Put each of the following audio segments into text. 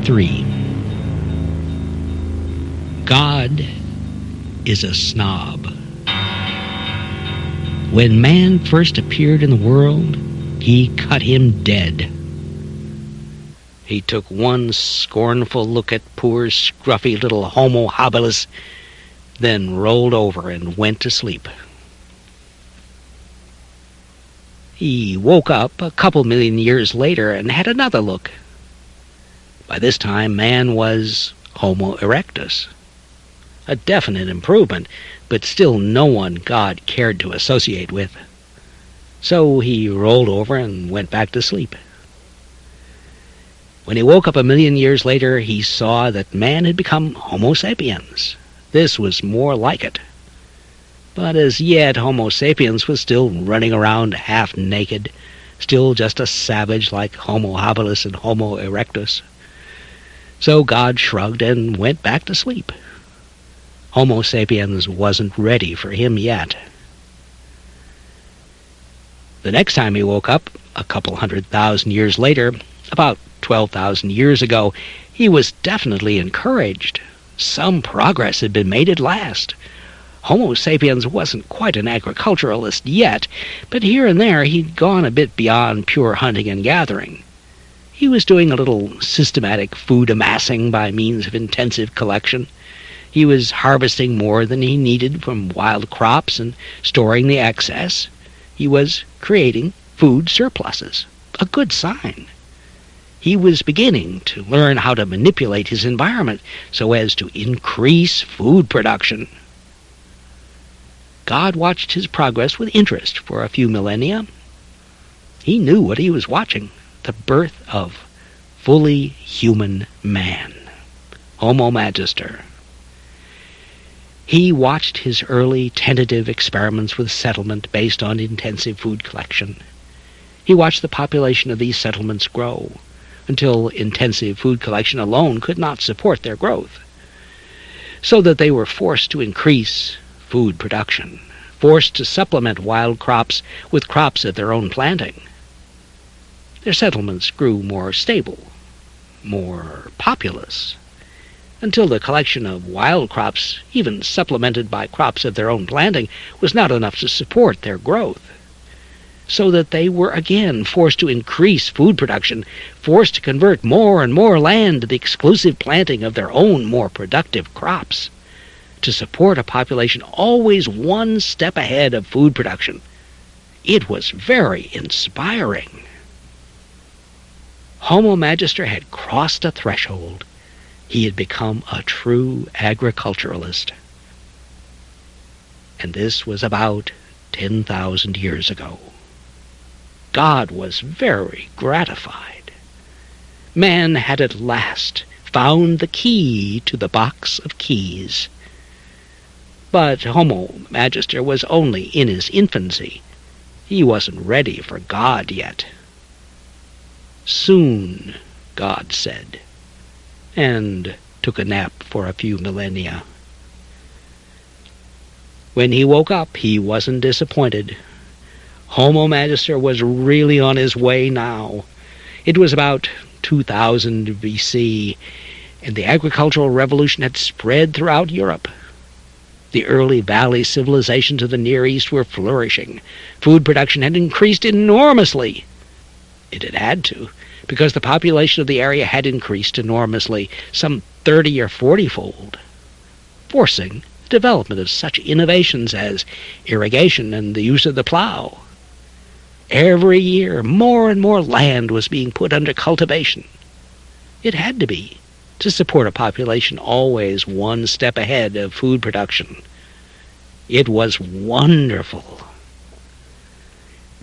3. God is a snob. When man first appeared in the world, he cut him dead. He took one scornful look at poor, scruffy little Homo habilis, then rolled over and went to sleep. He woke up a couple million years later and had another look. By this time, man was Homo erectus. A definite improvement, but still no one God cared to associate with. So he rolled over and went back to sleep. When he woke up a million years later, he saw that man had become Homo sapiens. This was more like it. But as yet, Homo sapiens was still running around half naked, still just a savage like Homo habilis and Homo erectus. So God shrugged and went back to sleep. Homo sapiens wasn't ready for him yet. The next time he woke up, a couple 100,000 years later, about 12,000 years ago, he was definitely encouraged. Some progress had been made at last. Homo sapiens wasn't quite an agriculturalist yet, but here and there he'd gone a bit beyond pure hunting and gathering. He was doing a little systematic food amassing by means of intensive collection. He was harvesting more than he needed from wild crops and storing the excess. He was creating food surpluses, a good sign. He was beginning to learn how to manipulate his environment so as to increase food production. God watched his progress with interest for a few millennia. He knew what he was watching, the birth of fully human man, Homo Magister. He watched his early tentative experiments with settlement based on intensive food collection. He watched the population of these settlements grow until intensive food collection alone could not support their growth, so that they were forced to increase food production, forced to supplement wild crops with crops of their own planting. Their settlements grew more stable, more populous, until the collection of wild crops, even supplemented by crops of their own planting, was not enough to support their growth, so that they were again forced to increase food production, forced to convert more and more land to the exclusive planting of their own more productive crops, to support a population always one step ahead of food production. It was very inspiring. Homo Magister had crossed a threshold. He had become a true agriculturalist. And this was about 10,000 years ago. God was very gratified. Man had at last found the key to the box of keys. But Homo Magister was only in his infancy. He wasn't ready for God yet. Soon, God said, and took a nap for a few millennia. When he woke up, he wasn't disappointed. Homo Magister was really on his way now. It was about 2000 BC, and the agricultural revolution had spread throughout Europe. The early valley civilizations of the Near East were flourishing. Food production had increased enormously. It had to, because the population of the area had increased enormously, some 30 or 40-fold, forcing the development of such innovations as irrigation and the use of the plow. Every year, more and more land was being put under cultivation. It had to be, to support a population always one step ahead of food production. It was wonderful.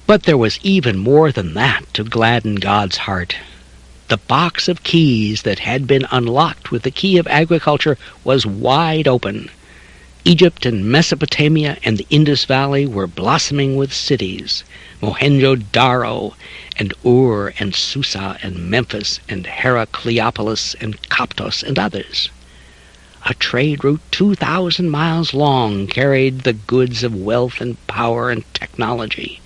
But there was even more than that to gladden God's heart. The box of keys that had been unlocked with the key of agriculture was wide open. Egypt and Mesopotamia and the Indus Valley were blossoming with cities. Mohenjo-Daro and Ur and Susa and Memphis and Heracleopolis and Coptos and others. A trade route 2,000 miles long carried the goods of wealth and power and technology.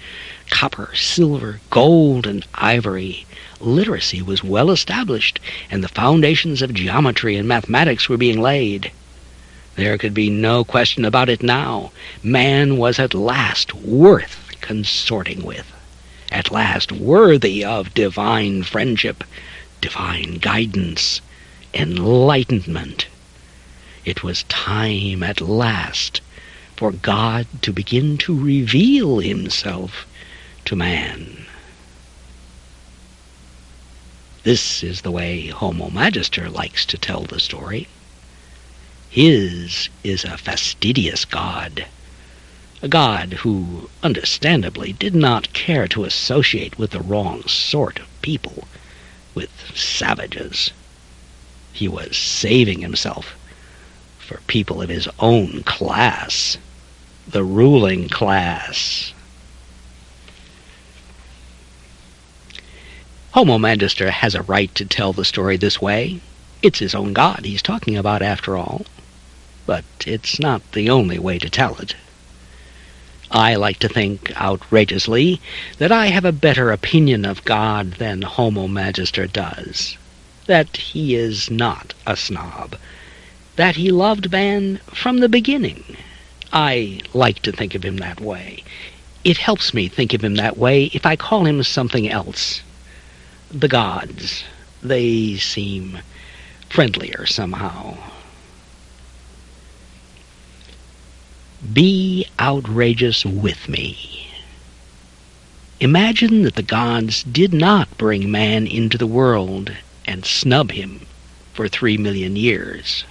copper, silver, gold, and ivory. Literacy was well established, and the foundations of geometry and mathematics were being laid. There could be no question about it now. Man was at last worth consorting with, at last worthy of divine friendship, divine guidance, enlightenment. It was time at last for God to begin to reveal himself to man. This is the way Homo Magister likes to tell the story. His is a fastidious God, a God who, understandably, did not care to associate with the wrong sort of people, with savages. He was saving himself for people of his own class, the ruling class. Homo Magister has a right to tell the story this way. It's his own God he's talking about, after all. But it's not the only way to tell it. I like to think, outrageously, that I have a better opinion of God than Homo Magister does. That he is not a snob. That he loved man from the beginning. I like to think of him that way. It helps me think of him that way if I call him something else. The gods, they seem friendlier somehow. Be outrageous with me. Imagine that the gods did not bring man into the world and snub him for 3 million years.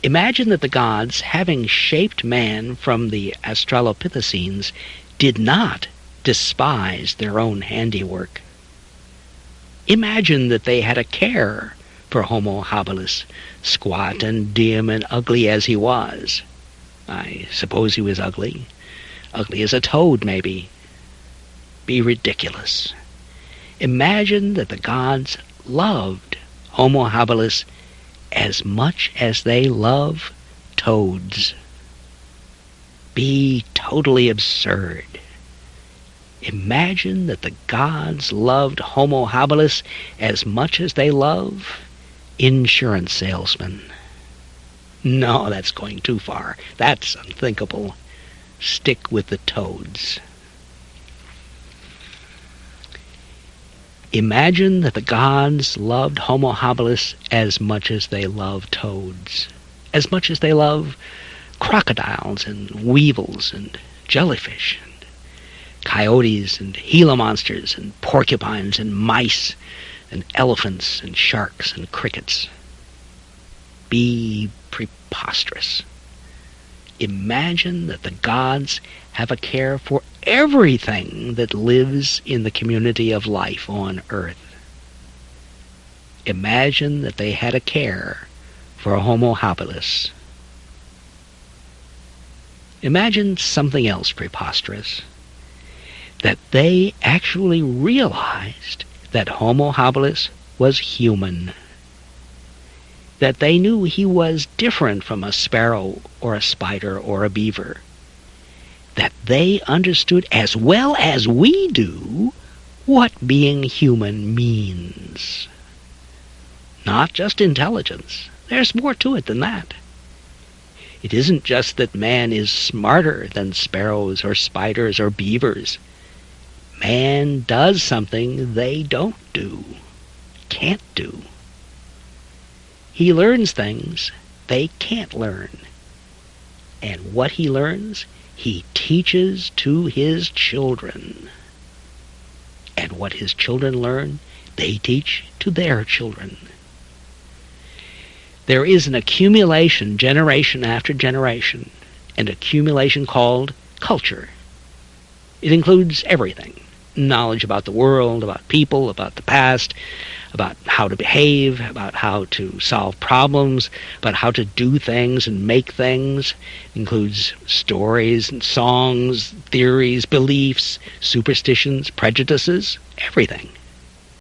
Imagine that the gods, having shaped man from the Australopithecines, did not despise their own handiwork. Imagine that they had a care for Homo habilis, squat and dim and ugly as he was. I suppose he was ugly. Ugly as a toad, maybe. Be ridiculous. Imagine that the gods loved Homo habilis as much as they love toads. Be totally absurd. Imagine that the gods loved Homo habilis as much as they love insurance salesmen. No, that's going too far. That's unthinkable. Stick with the toads. Imagine that the gods loved Homo habilis as much as they love toads, as much as they love crocodiles and weevils and jellyfish and coyotes and Gila monsters and porcupines and mice and elephants and sharks and crickets. Be preposterous. Imagine that the gods have a care for everything that lives in the community of life on Earth. Imagine that they had a care for Homo habilis. Imagine something else preposterous. That they actually realized that Homo habilis was human. That they knew he was different from a sparrow or a spider or a beaver. That they understood as well as we do what being human means. Not just intelligence. There's more to it than that. It isn't just that man is smarter than sparrows or spiders or beavers. Man does something they don't do, can't do. He learns things they can't learn. And what he learns, he teaches to his children. And what his children learn, they teach to their children. There is an accumulation, generation after generation, an accumulation called culture. It includes everything. Knowledge about the world, about people, about the past, about how to behave, about how to solve problems, about how to do things and make things. It includes stories and songs, theories, beliefs, superstitions, prejudices, everything.